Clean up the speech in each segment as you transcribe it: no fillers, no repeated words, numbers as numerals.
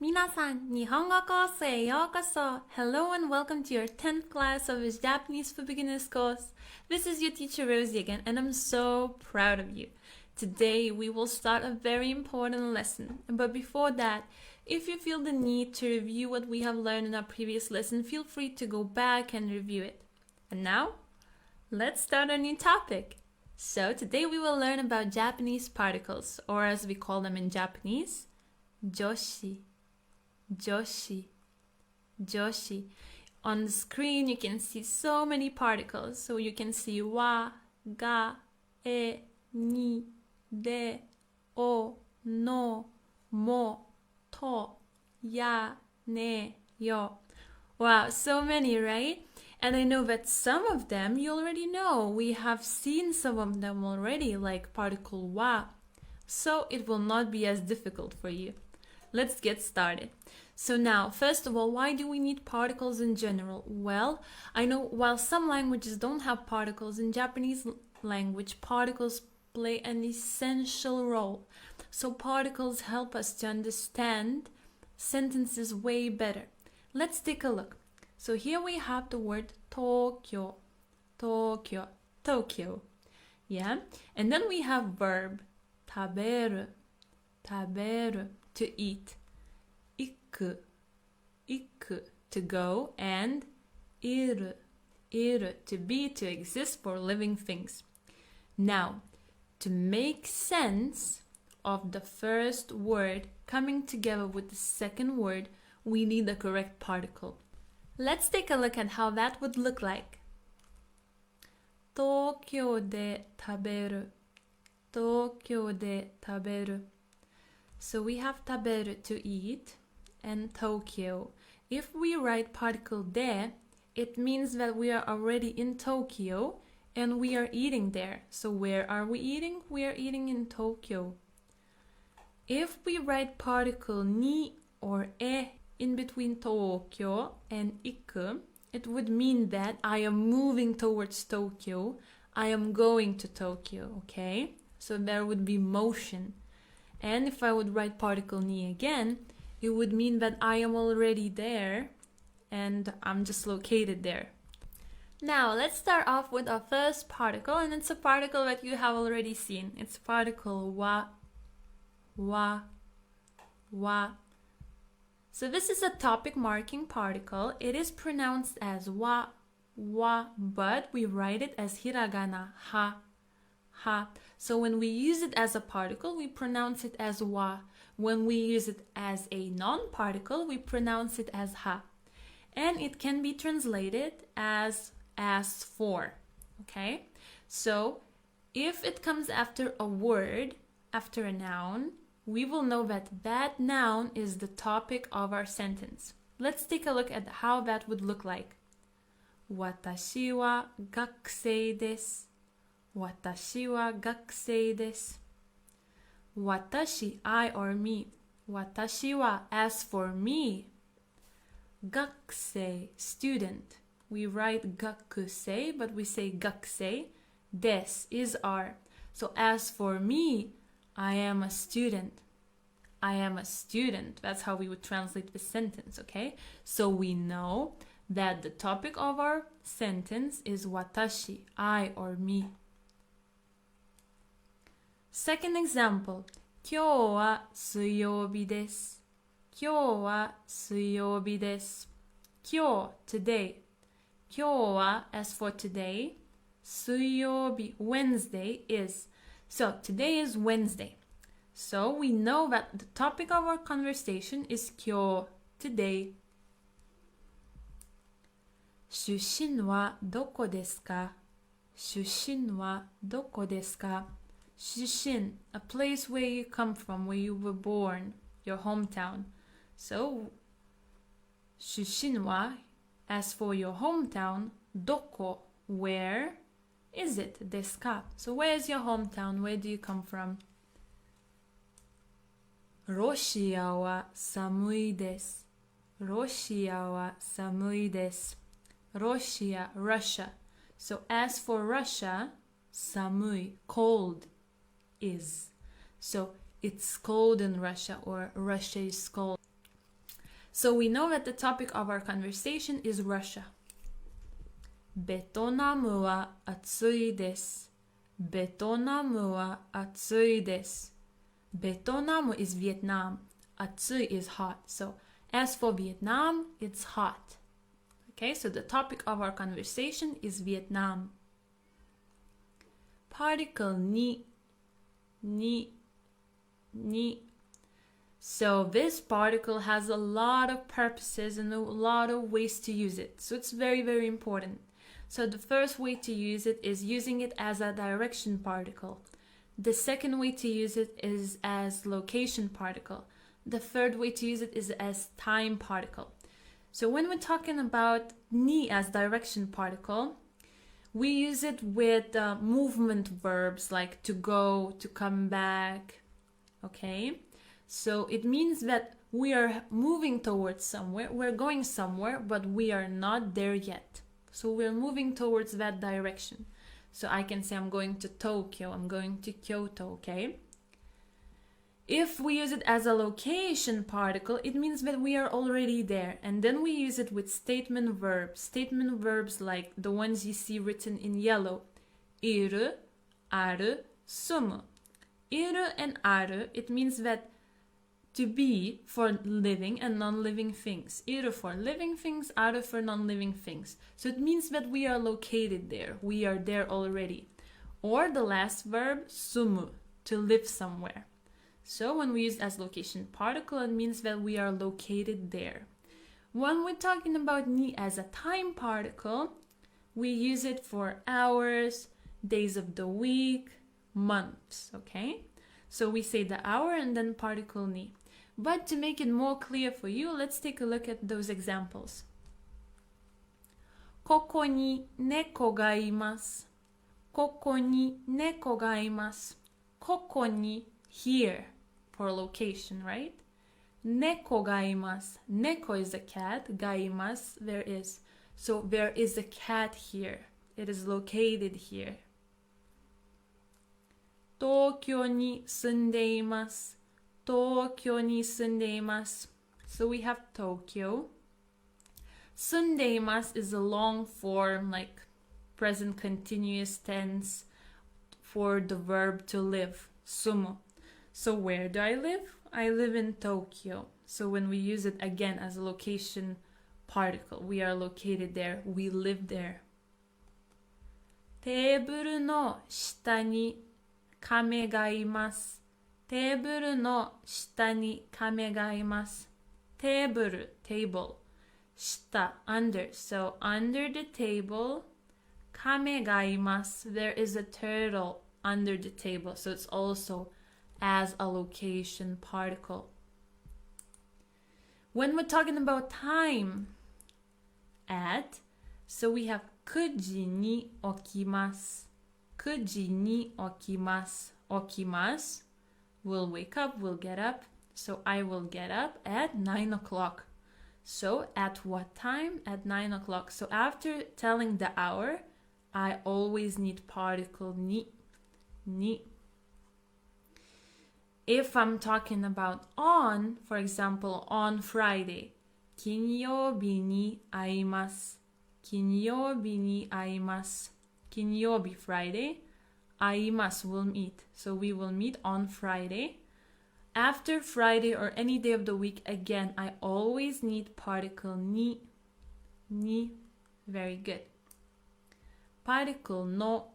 皆さん、日本語コースへようこそ. Hello and welcome to your 10th class of his Japanese for Beginners course. This is your teacher Rosie again, and I'm so proud of you. Today we will start a very important lesson. But before that, if you feel the need to review what we have learned in our previous lesson, feel free to go back and review it. And now, let's start a new topic. So today we will learn about Japanese particles, or as we call them in Japanese, joshi. Joshi. Joshi. On the screen you can see so many particles. So you can see wa, ga, e, ni, de, o, no, mo, to, ya, ne, yo. Wow, so many, right? And I know that some of them you already know. We have seen some of them already, like particle wa. So it will not be as difficult for you. Let's get started. So now, first of all, why do we need particles in general? Well, I know while some languages don't have particles, in Japanese language, particles play an essential role. So particles help us to understand sentences way better. Let's take a look. So here we have the word Tokyo. Tokyo. Tokyo. Yeah? And then we have verb taberu. Taberu. To eat. Iku. Iku. To go. And iru. Iru. To be, to exist for living things. Now, to make sense of the first word coming together with the second word, we need the correct particle. Let's take a look at how that would look like. Tokyo de taberu. Tokyo de taberu. So we have taberu, to eat, and Tokyo. If we write particle de, it means that we are already in Tokyo and we are eating there. So where are we eating? We are eating in Tokyo. If we write particle ni or e in between Tokyo and iku, it would mean that I am moving towards Tokyo. I am going to Tokyo, okay? So there would be motion. And if I would write particle ni again, it would mean that I am already there and I'm just located there. Now, let's start off with our first particle, and it's a particle that you have already seen. It's particle wa, wa, wa. So this is a topic marking particle. It is pronounced as wa, wa, but we write it as hiragana, ha, ha. So when we use it as a particle, we pronounce it as wa. When we use it as a non-particle, we pronounce it as ha. And it can be translated as for. Okay? So if it comes after a word, after a noun, we will know that that noun is the topic of our sentence. Let's take a look at how that would look like. Watashi wa gakusei desu. Watashi wa gakusei desu. Watashi, I or me. Watashi wa, as for me. Gakusei, student. We write gakusei, but we say gakusei. Desu is are. So as for me, I am a student. I am a student. That's how we would translate the sentence, okay? So we know that the topic of our sentence is watashi, I or me. Second example. 今日は水曜日です。今日は水曜日です。今日, today. 今日は, as for today. 水曜日, Wednesday is. So today is Wednesday. So we know that the topic of our conversation is 今日, today. 出身はどこですか? 出身はどこですか? Shushin, a place where you come from, where you were born, your hometown. So, Shushin wa, as for your hometown, doko, where is it? Desu ka? So where is your hometown? Where do you come from? ロシアは寒いです。ロシアは寒いです。Russia, Russia. So as for Russia, 寒い, cold. Is. So it's cold in Russia, or Russia is cold. So we know that the topic of our conversation is Russia. ベトナムは暑いです。ベトナムは暑いです。ベトナム is Vietnam. 暑い is hot. So as for Vietnam, it's hot. Okay, so the topic of our conversation is Vietnam. Particle ni. So this particle has a lot of purposes and a lot of ways to use it. So it's very, very important. So the first way to use it is using it as a direction particle. The second way to use it is as location particle. The third way to use it is as time particle. So when we're talking about ni as direction particle, we use it with movement verbs like to go, to come back, okay? So it means that we are moving towards somewhere, we're going somewhere, but we are not there yet. So we're moving towards that direction. So I can say I'm going to Tokyo, I'm going to Kyoto, okay? If we use it as a location particle, it means that we are already there. And then we use it with statement verbs. Statement verbs like the ones you see written in yellow. Iru, aru, sumu. Iru and aru, it means that to be for living and non-living things. Iru for living things, aru for non-living things. So it means that we are located there. We are there already. Or the last verb, sumu, to live somewhere. So when we use as location particle, it means that we are located there. When we're talking about ni as a time particle, we use it for hours, days of the week, months, okay? So we say the hour and then particle ni. But to make it more clear for you, let's take a look at those examples. ここに猫がいます。ここに猫がいます。ここに here for location, right? 猫がいます。猫 is a cat, がいます there is. So there is a cat here. It is located here. 東京に住んでいます。東京に住んでいます。So we have Tokyo. 住んでいます is a long form, like present continuous tense for the verb to live. Sumu. So where do I live? I live in Tokyo. So when we use it again as a location particle, we are located there, we live there. テーブルの下に亀がいます。テーブルの下に亀がいます。テーブル table 下 under. So under the table 亀がいます。There is a turtle under the table. So it's also as a location particle. When we're talking about time, at, so we have 9時に起きます。9時に起きます。起きます will wake up, will get up. So I will get up at 9 o'clock. So at what time? At 9 o'clock. So after telling the hour, I always need particle ni. Ni. If I'm talking about on, for example, on Friday, 金曜日に会います。金曜日に会います。金曜日 Friday, 会います will meet. So we will meet on Friday. After Friday or any day of the week, again, I always need particle ni. Ni. Very good. Particle no.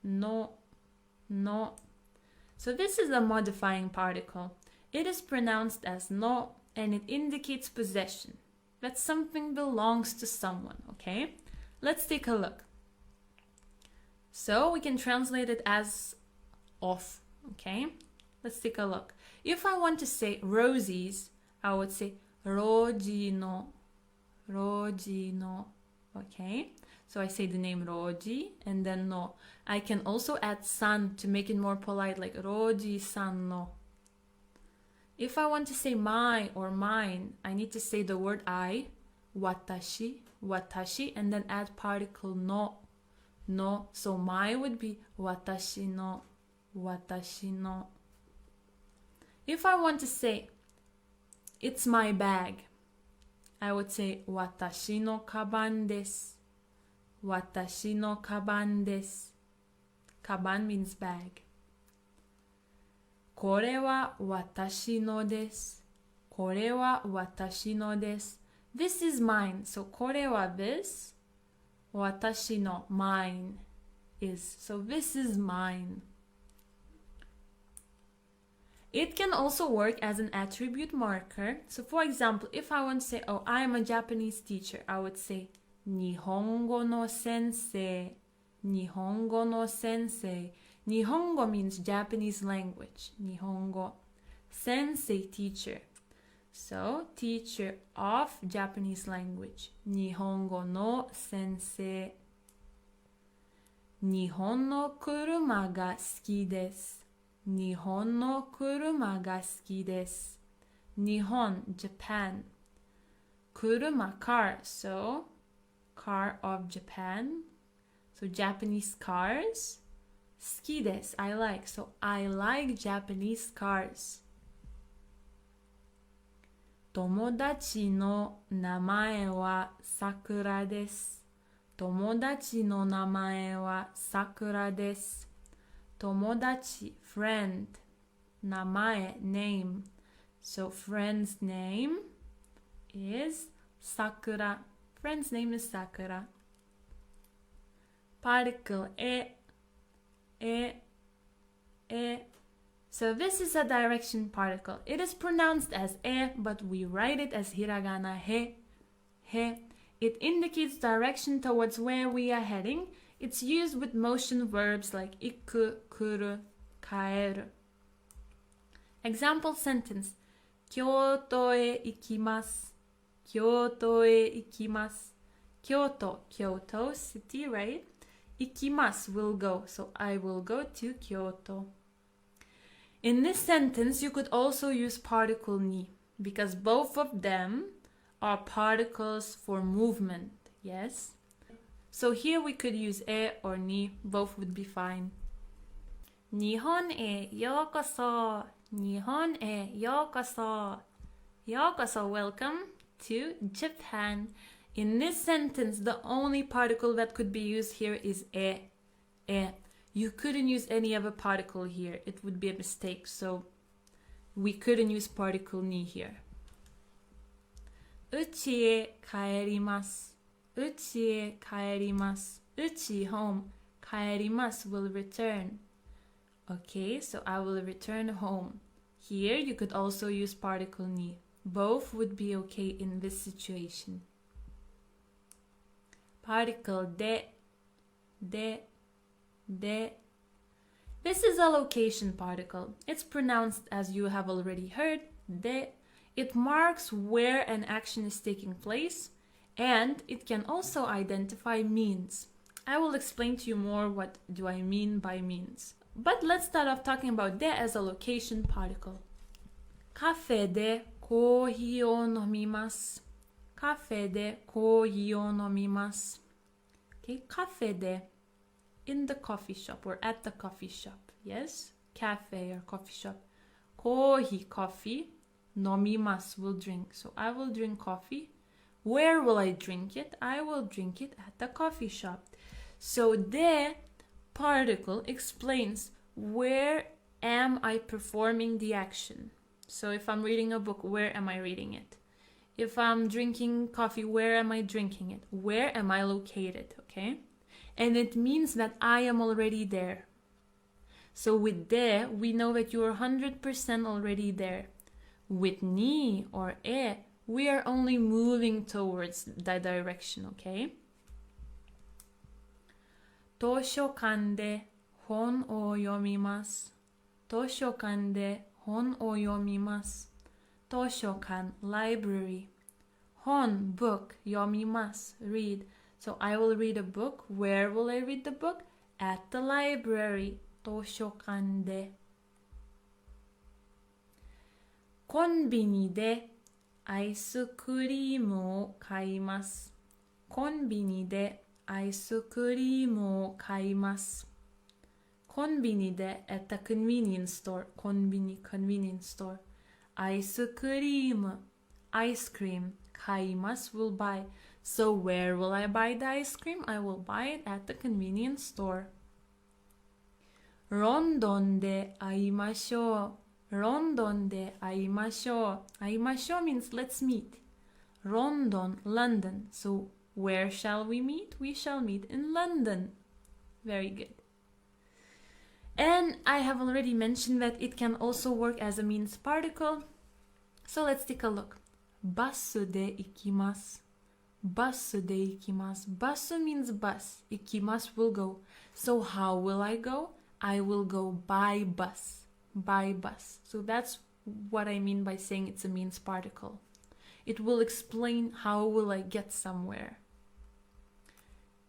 No. No. So this is a modifying particle. It is pronounced as no and it indicates possession. That something belongs to someone, okay? Let's take a look. So we can translate it as of, okay? Let's take a look. If I want to say roses, I would say roji no, okay? So I say the name Roji and then no. I can also add san to make it more polite, like Roji-san no. If I want to say my or mine, I need to say the word I, watashi, and then add particle no. No, so my would be watashi no. If I want to say it's my bag, I would say 私のカバンです。私のカバンです。カバン means bag. これは私のです。これは私のです。This is mine. So これは this. 私の mine is. So this is mine. It can also work as an attribute marker. So for example, if I want to say, oh, I am a Japanese teacher, I would say 日本語の先生。日本語の先生。日本語 means Japanese language. 日本語。Sensei, teacher. So, teacher of Japanese language. 日本語の先生。日本の車が好きです。日本の車が好きです。日本 Japan. 車 car. So, car of Japan. So, Japanese cars. 好きです I like. So, I like Japanese cars. 友達の名前はさくらです。友達の名前はさくらです。友達 friend 名前 name. So friend's name is Sakura. Friend's name is Sakura. Particle e. So this is a direction particle. It is pronounced as e, but we write it as hiragana he. It indicates direction towards where we are heading. It's used with motion verbs like iku, kuru, kaeru. Example sentence. 京都へ行きます。京都へ行きます。Kyoto, Kyoto city, right? 行きます will go. So I will go to Kyoto. In this sentence, you could also use particle ni because both of them are particles for movement. Yes? So here we could use e or ni. Both would be fine. 日本へようこそ。日本へようこそ。ようこそ welcome to Japan. In this sentence, the only particle that could be used here is e. You couldn't use any other particle here. It would be a mistake. So we couldn't use particle ni here. 家へ帰ります。家へ帰ります。家 home. 帰ります will return. Okay, so I will return home. Here you could also use particle ni. Both would be okay in this situation. Particle de. This is a location particle. It's pronounced as you have already heard, de. It marks where an action is taking place, and it can also identify means. I will explain to you more what do I mean by means. But let's start off talking about de as a location particle. カフェでコーヒーを飲みます。カフェでコーヒーを飲みます。Okay, カフェで in the coffee shop or at the coffee shop. Yes, cafe or coffee shop. コーヒー coffee. 飲みます will drink. So I will drink coffee. Where will I drink it? I will drink it at the coffee shop. So the particle explains where am I performing the action. So if I'm reading a book, where am I reading it? If I'm drinking coffee, where am I drinking it? Where am I located? Okay? And it means that I am already there. So with de, we know that you are 100% already there. With ni or e, we are only moving towards that direction, okay? 図書館で本を読みます。図書館で本を読みます。図書館 library. 本 book 読みます read. So I will read a book. Where will I read the book? At the library. 図書館で。コンビニでアイスクリームを買います。コンビニでアイスクリームを買います。コンビニで at a convenience store. コンビニ convenience store. アイスクリーム ice cream Kaimasu will buy. So where will I buy the ice cream? I will buy it at the convenience store. Rondon de aimashou. Rondon de aimashou. Aimashou means let's meet. Rondon, London. So where shall we meet? We shall meet in London. Very good. And I have already mentioned that it can also work as a means particle. So let's take a look. Basu de ikimasu. Basu de ikimasu. Basu means bus. Ikimasu will go. So how will I go? I will go by bus. By bus. So that's what I mean by saying it's a means particle. It will explain how will I get somewhere.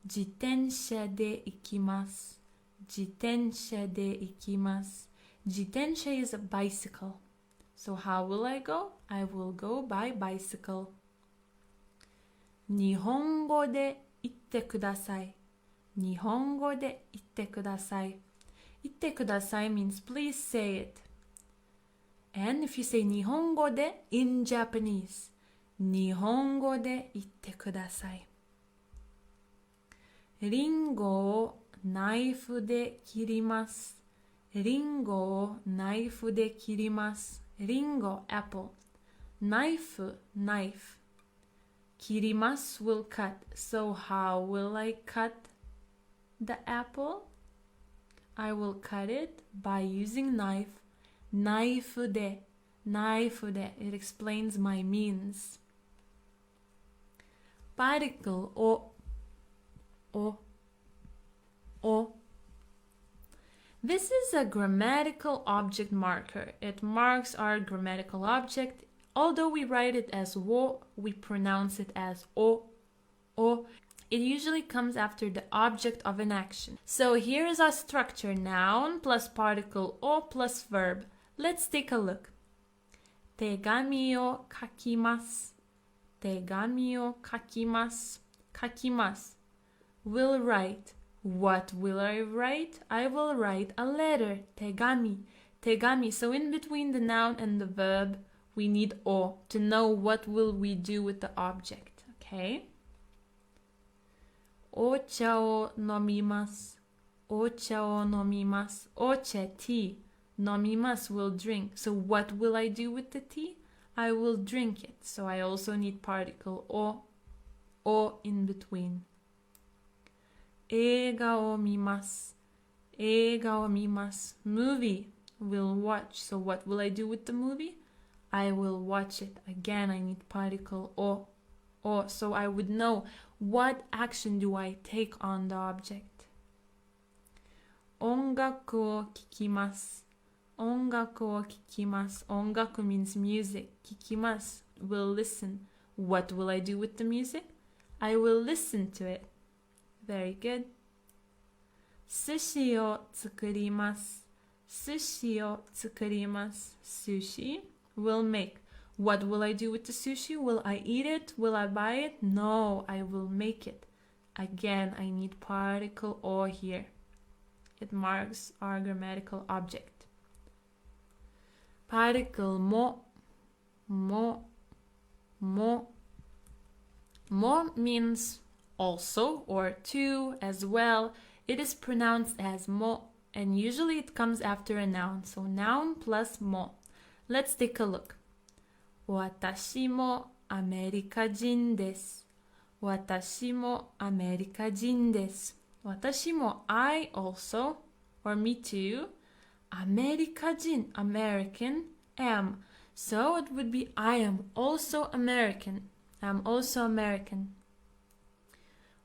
Jitensha de ikimasu. Jitensha de ikimasu. Jitensha is a bicycle. So how will I go? I will go by bicycle. Nihongo de itte kudasai. Nihongo de itte kudasai. Itte kudasai means please say it. And if you say Nihongo de in Japanese, Nihongo de itte kudasai. Ringo o naifu de kirimasu. Ringo o naifu de kirimasu. Ringo, apple. Naifu, knife. Kirimasu will cut. So how will I cut the apple? I will cut it by using knife. Naifu de. Naifu de. It explains my means. Particle o. O. This is a grammatical object marker. It marks our grammatical object. Although we write it as wo, we pronounce it as o. O. It usually comes after the object of an action. So here is our structure: noun plus particle o plus verb. Let's take a look. Tegami o kakimasu. Tegami o kakimasu. Kakimasu. Will write. What will I write? I will write a letter. Tegami. Tegami. So in between the noun and the verb, we need o to know what will we do with the object. Okay? Ocha o nomimasu. Ocha o nomimasu. Ocha, tea. Nomimasu will drink. So what will I do with the tea? I will drink it. So I also need particle o in between. Eiga o mimasu. Eiga o mimasu. Movie. Will watch. So what will I do with the movie? I will watch it. Again, I need particle o. So I would know what action do I take on the object. Ongaku o kikimasu. Ongaku o kikimasu. Ongaku means music. Kikimasu will listen. What will I do with the music? I will listen to it. Very good. Sushi o tsukurimasu. Sushi o tsukurimasu. Sushi will make. What will I do with the sushi? Will I eat it? Will I buy it? No, I will make it. Again, I need particle o here. It marks our grammatical object. Particle mo. Mo means also or to as well. It is pronounced as mo, and usually it comes after a noun. So noun plus mo. Let's take a look. Watashi mo Amerikajin desu. Watashi mo Amerikajin desu. Watashi mo, I also, or me too. Amerikajin, American, am. So it would be I am also American. I'm also American.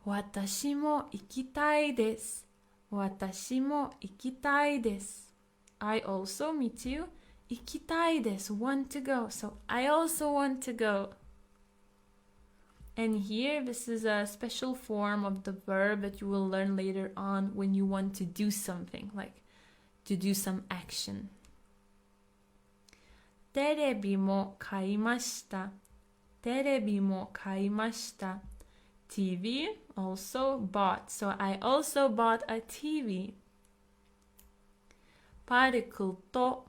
Watashi mo ikitai desu. Watashi mo ikitai desu. I also, me too. Ikitai desu, want to go. So I also want to go. And here, this is a special form of the verb that you will learn later on when you want to do something, like to do some action. Terebi mo kaimashita. Terebi mo kaimashita. TV, also bought. So I also bought a TV. Particle to.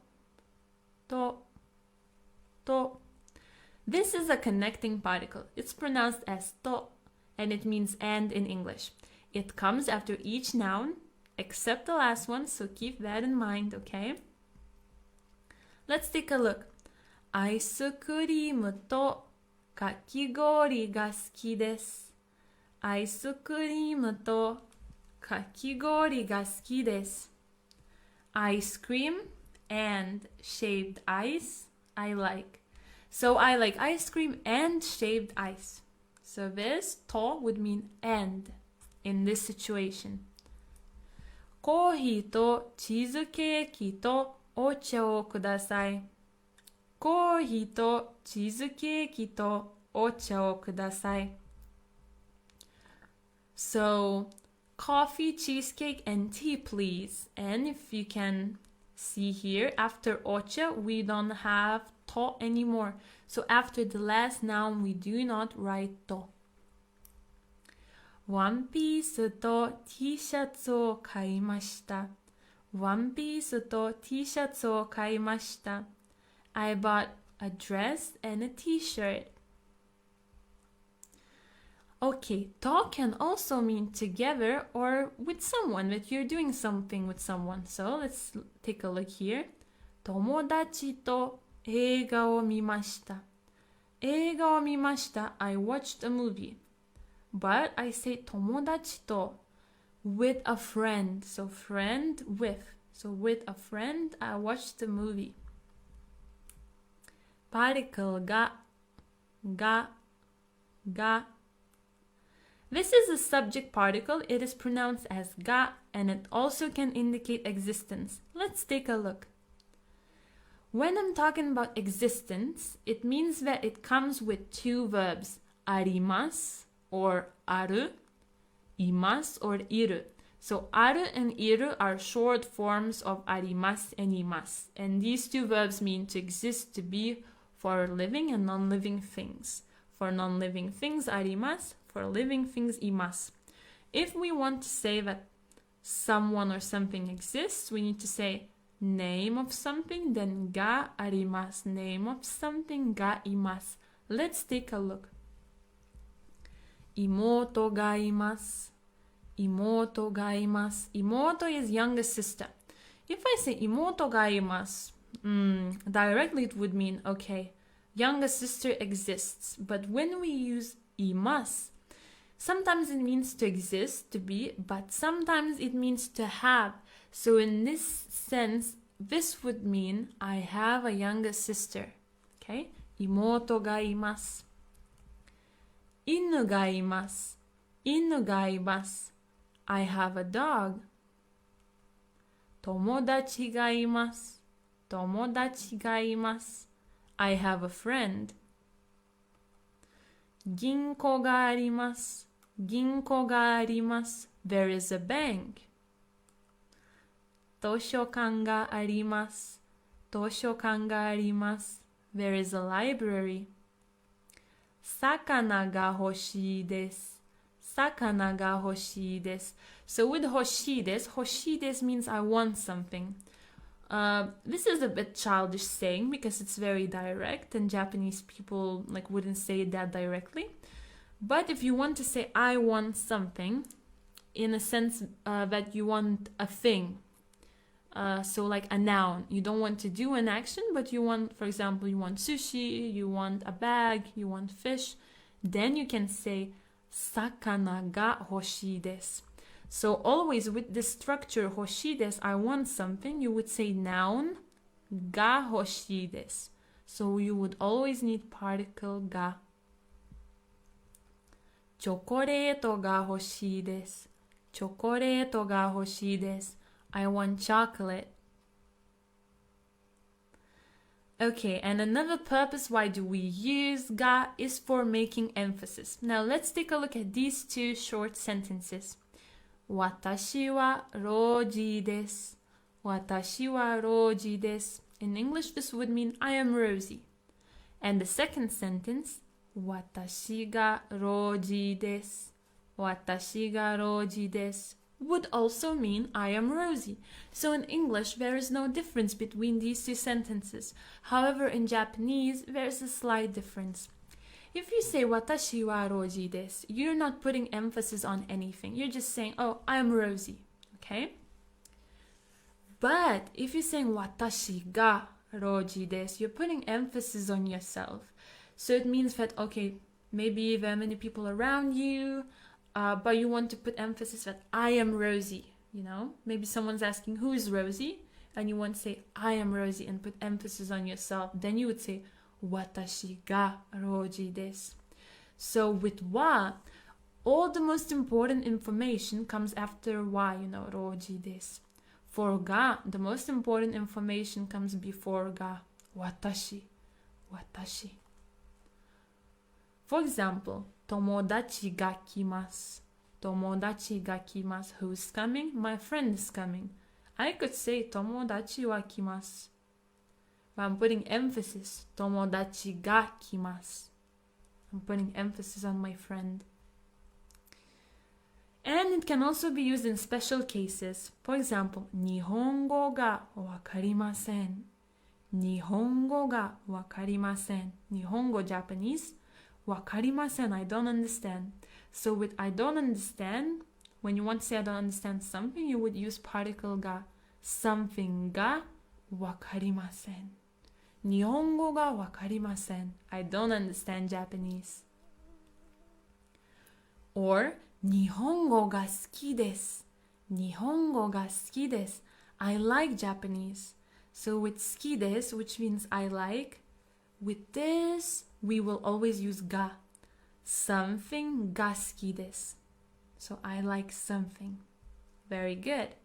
This is a connecting particle. It's pronounced as to, and it means and in English. It comes after each noun, except the last one, so keep that in mind, okay? Let's take a look. アイスクリームとかき氷が好きです。アイスクリームとかき氷が好きです。Ice cream and shaved ice I like. So I like ice cream and shaved ice. So this to would mean and in this situation. コーヒーとチーズケーキとお茶をください。コーヒーとチーズケーキとお茶をください。So, coffee, cheesecake, and tea, please. And if you can see here, after ocha, we don't have to anymore. So after the last noun, we do not write to. ワンピースと T シャツを買いました。ワンピースと T シャツを買いました。I bought a dress and a t-shirt. Okay, to can also mean together or with someone, that you're doing something with someone. So let's take a look here. 友達と映画を見ました。映画を見ました。I watched a movie. But I say 友達と with a friend. So friend with. So with a friend, I watched the movie. Particle ga. This is a subject particle. It is pronounced as ga and it also can indicate existence. Let's take a look. When I'm talking about existence, it means that it comes with two verbs, arimasu or aru, imasu or iru. So aru and iru are short forms of arimasu and imasu. And these two verbs mean to exist, to be, for living and non-living things. For non-living things, arimasu. For living things, imasu. If we want to say that someone or something exists, we need to say name of something, then ga arimasu. Name of something, ga imasu. Let's take a look. Imoto ga imasu. Imoto ga imasu. Imoto is younger sister. If I say imoto ga imasu, directly it would mean, okay, younger sister exists. But when we use imasu, sometimes it means to exist, to be, but sometimes it means to have. So in this sense, this would mean I have a younger sister. Okay? Imoto ga imasu. Inu ga imasu. Inu ga imasu. I have a dog. Tomodachi ga imasu. Tomodachi ga imasu. I have a friend. Ginko ga arimasu. Ginko ga arimasu. There is a bank. Toshokan ga arimasu. Toshokan ga arimasu. There is a library. Sakana ga hoshii desu. Sakana ga hoshii desu. So with hoshii desu means I want something. This is a bit childish saying because it's very direct and Japanese people wouldn't say that directly. But if you want to say I want something, in a sense that you want a thing, so like a noun, you don't want to do an action, but you want, for example, you want sushi, you want a bag, you want fish, then you can say sakana ga hoshii desu. So always with this structure hoshii desu, I want something, you would say noun ga hoshii desu. So you would always need particle ga. Chocoreto ga hoshii desu. Chocoreto ga hoshii desu. I want chocolate. Okay, and another purpose why do we use ga is for making emphasis. Now let's take a look at these two short sentences. Watashi wa roji desu. Watashi wa roji desu. In English, this would mean I am Rosie. And the second sentence, watashi ga roji desu. Watashi ga roji desu. would also mean I am Rosie. So in English, there is no difference between these two sentences. However, in Japanese, there is a slight difference. If you say watashi wa Roji desu, you're not putting emphasis on anything. You're just saying, oh, I am Rosie. Okay? But if you're saying watashi ga Roji desu, you're putting emphasis on yourself. So it means that, okay, maybe there are many people around you, but you want to put emphasis that I am Rosie, you know? Maybe someone's asking, who is Rosie? And you want to say, I am Rosie, and put emphasis on yourself. Then you would say, watashi ga Roji desu. So with wa, all the most important information comes after wa, you know, Roji desu. For ga, the most important information comes before ga. Watashi, watashi. For example, tomodachi ga kimasu. Tomodachi ga kimasu. Who's coming? My friend is coming. I could say tomodachi wa kimasu. But I'm putting emphasis. Tomodachi ga kimasu. I'm putting emphasis on my friend. And it can also be used in special cases. For example, Nihongo ga wakarimasen. Nihongo ga wakarimasen. Nihongo, Japanese. Wakarimasen, I don't understand. So with I don't understand, when you want to say I don't understand something, you would use particle ga. Something ga wakarimasen. Nihongo ga wakarimasen. I don't understand Japanese. Or Nihongo ga suki desu. Nihongo ga suki desu. I like Japanese. So with suki desu, which means I like, with this we will always use ga. Something ga suki desu. So I like something. Very good.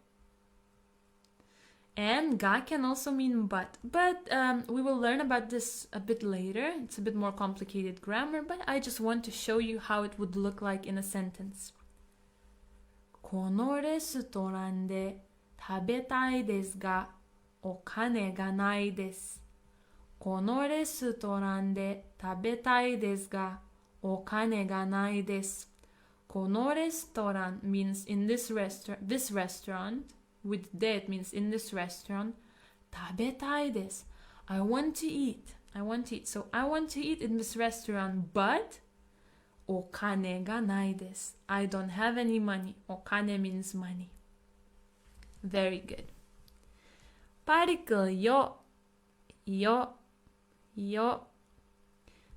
And ga can also mean but. But we will learn about this a bit later. It's a bit more complicated grammar, but I just want to show you how it would look like in a sentence. このレストランで食べたいですが、お金がないです。このレストランで食べたいですが、お金がないです。このレストラン means in this restaurant. With de it means in this restaurant. 食べたいです。I want to eat. So I want to eat in this restaurant, but お金がないです。I don't have any money. お金 means money. Very good. Particle yo.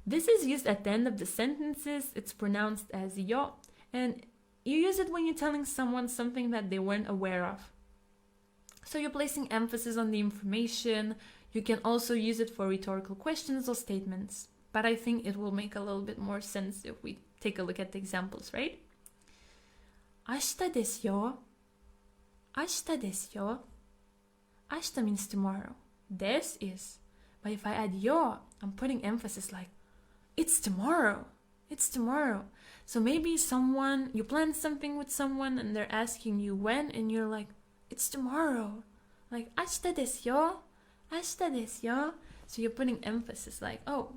This is used at the end of the sentences. It's pronounced as yo. And you use it when you're telling someone something that they weren't aware of. So you're placing emphasis on the information. You can also use it for rhetorical questions or statements. But I think it will make a little bit more sense if we take a look at the examples, right? 明日ですよ。明日ですよ。明日 means tomorrow. This is. But if I add yo, I'm putting emphasis like, it's tomorrow. It's tomorrow. So maybe you plan something with someone and they're asking you when, and you're like, it's tomorrow. Like, 明日ですよ。明日ですよ. So you're putting emphasis like, oh,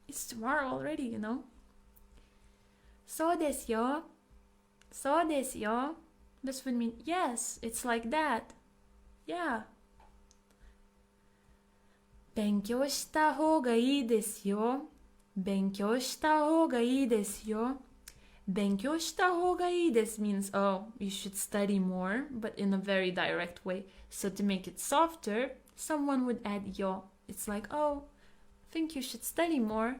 it's tomorrow already, you know? そうですよ。そうですよ. This would mean, yes, it's like that. Yeah. 勉強した方がいいですよ。勉強した方がいいですよ。勉強した方がいいです means, oh, you should study more, but in a very direct way. So to make it softer, someone would add yo. It's like, oh, I think you should study more.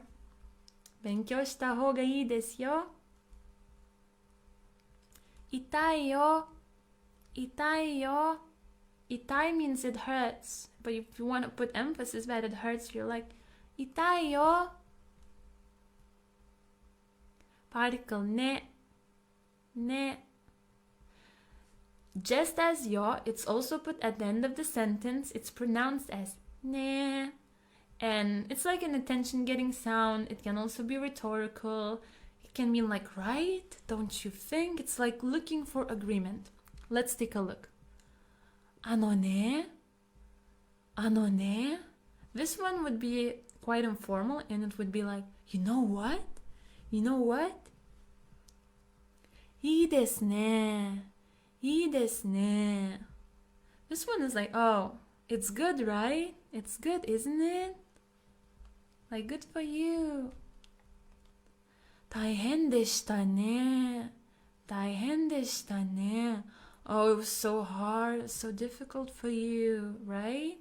勉強した方がいいですよ。痛いよ。痛いよ。痛い means it hurts. But if you want to put emphasis that it hurts, you're like, 痛いよ。Particle ne. Just as yo, it's also put at the end of the sentence. It's pronounced as ne. And it's like an attention-getting sound. It can also be rhetorical. It can mean like, right? Don't you think? It's like looking for agreement. Let's take a look. あのね. This one would be quite informal, and it would be like, you know what? いいですね。いいですね. This one is like, oh, it's good, right? It's good, isn't it? Like, good for you. 大変でしたね. 大変でしたね. Oh, it was so hard, so difficult for you, right?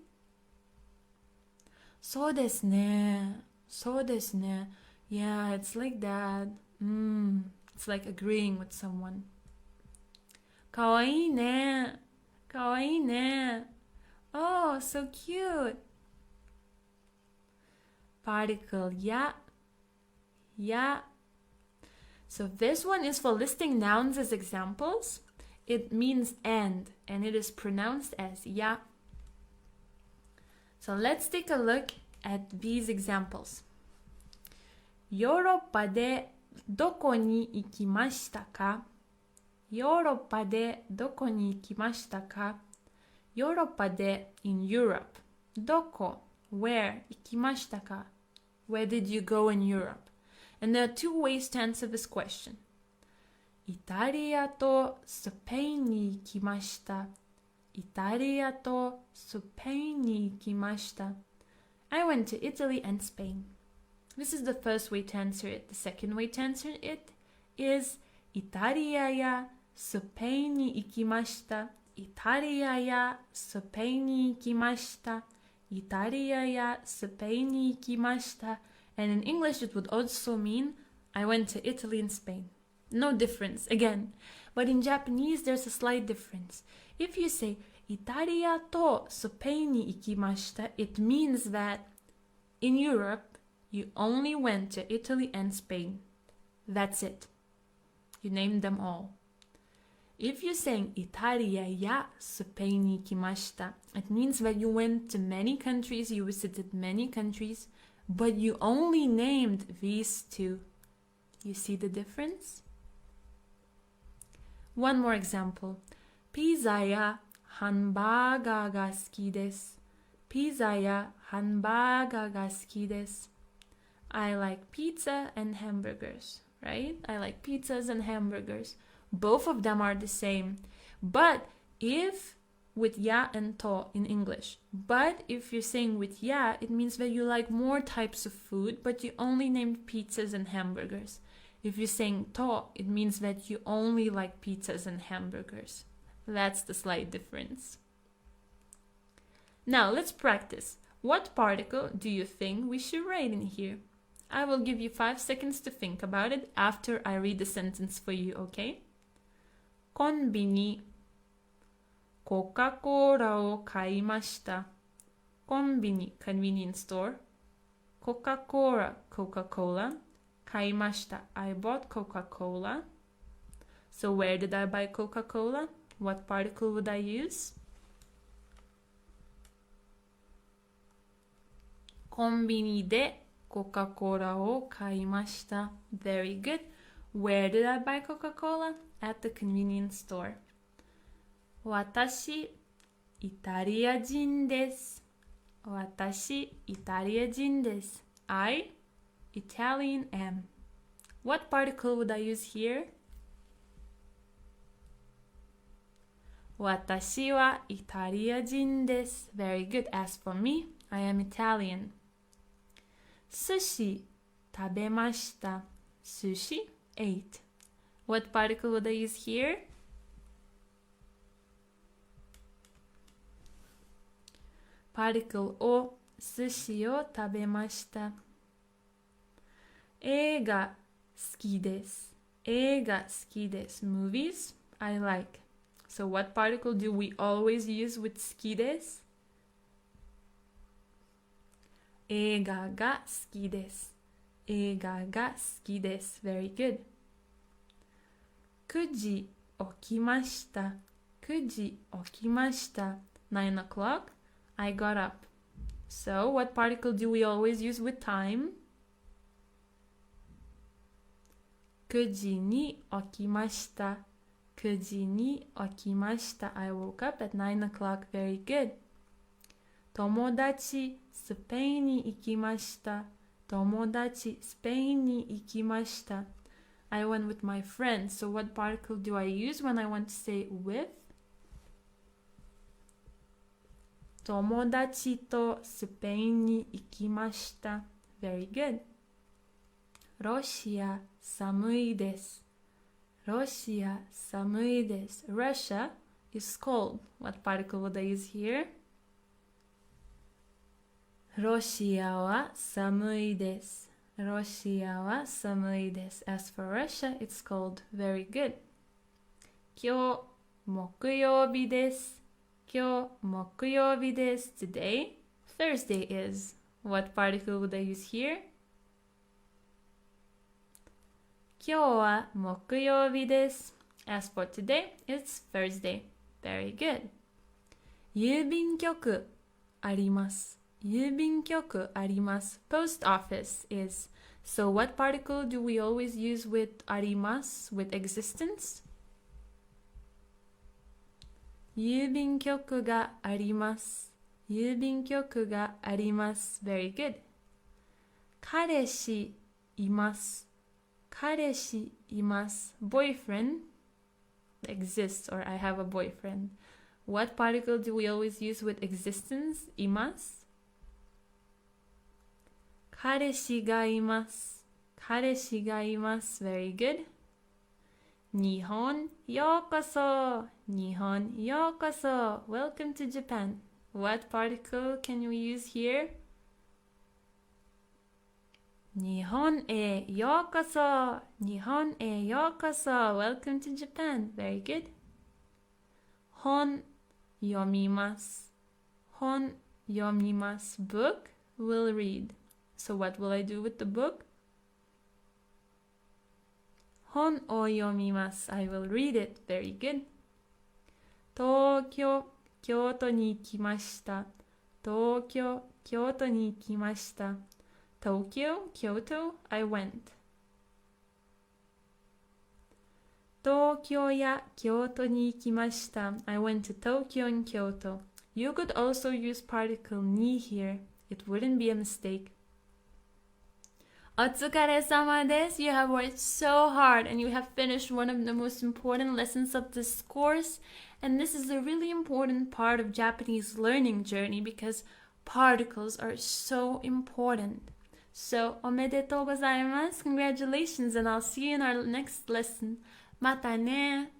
そうですね. そうですね. Yeah, it's like that. It's like agreeing with someone. かわいいね. かわいいね. Oh, so cute. Particle ya. Ya. So this one is for listing nouns as examples. It means and it is pronounced as ya. So let's take a look at these examples. ヨーロッパでどこに行きましたか? ヨーロッパでどこに行きましたか? ヨーロッパで in Europe. どこ where 行きましたか? Where did you go in Europe? And there are two ways to answer this question. イタリアとスペインに行きました。イタリアとスペインに行きました。I went to Italy and Spain. This is the first way to answer it. The second way to answer it is イタリアやスペインに行きました。イタリアやスペインに行きました。イタリアやスペインに行きました。And in English it would also mean I went to Italy and Spain. No difference, again. But in Japanese there's a slight difference. If you say イタリアとスペインに行きました, it means that in Europe you only went to Italy and Spain. That's it. You named them all. If you're saying イタリアやスペインに行きました, it means that you went to many countries, you visited many countries, but you only named these two. You see the difference? One more example. ピザやハンバーガーが好きです。ピザやハンバーガーが好きです。I like pizza and hamburgers, right? I like pizzas and hamburgers. Both of them are the same. But if with ya and to in English. But if you're saying with ya, it means that you like more types of food, but you only named pizzas and hamburgers. If you're saying to, it means that you only like pizzas and hamburgers. That's the slight difference. Now let's practice. What particle do you think we should write in here? I will give you 5 seconds to think about it after I read the sentence for you, okay? コンビニコカ・コーラを買いました。コンビニ convenience store コカ・コーラ Coca-Cola 買いました I bought Coca-Cola. So where did I buy Coca-Cola? What particle would I use? コンビニでコカ・コーラを買いました Very good. Where did I buy Coca-Cola? At the convenience store. 私、イタリア人です。私、イタリア人です。I, Italian am. What particle would I use here? 私はイタリア人です。Very good. As for me, I am Italian. 寿司、食べました。寿司、ate. What particle would I use here? パリクルを寿司を食べました。映画好きです。映画好きです。Movies I like. So what particle do we always use with 好きです？映画が好きです。映画が好きです。Very good. 9時起きました。9時起きました。9 o'clock. I got up. So, what particle do we always use with time? 9時に起きました。9時に起きました。I woke up at 9 o'clock. Very good. 友達、スペインに行きました。友達、スペインに行きました。I went with my friends. So what particle do I use when I want to say with? 友達とスペインに行きました。Very good. ロシア寒いです。ロシア寒いです。Russia is cold. What particle would I use here? ロシアは寒いです。ロシアは寒いです。As for Russia, it's cold. Very good. 今日木曜日です。今日木曜日です。Today, Thursday is. What particle would I use here? 今日は木曜日です。As for today, it's Thursday. Very good. 郵便局あります。郵便局あります。Post office is. So what particle do we always use with あります with existence? 郵便局があります。郵便局があります。Very good. 彼氏います。彼氏います。Boyfriend exists or I have a boyfriend. What particle do we always use with existence? います。彼氏がいます。彼氏がいます。Very good. 日本ようこそ。日本ようこそ。Welcome to Japan. What particle can we use here? 日本へようこそ。日本へようこそ。Welcome to Japan. Very good. 本読みます。本読みます。Book will read. So what will I do with the book? 本を読みます。I will read it. Very good. 東京、京都に行きました。東京、京都に行きました。Tokyo, Kyoto, I went. 東京や京都に行きました。I went to Tokyo and Kyoto. You could also use particle ni here. It wouldn't be a mistake. お疲れ様です。You have worked so hard and you have finished one of the most important lessons of this course. And this is a really important part of Japanese learning journey because particles are so important. So, おめでとうございます。Congratulations and I'll see you in our next lesson. またね。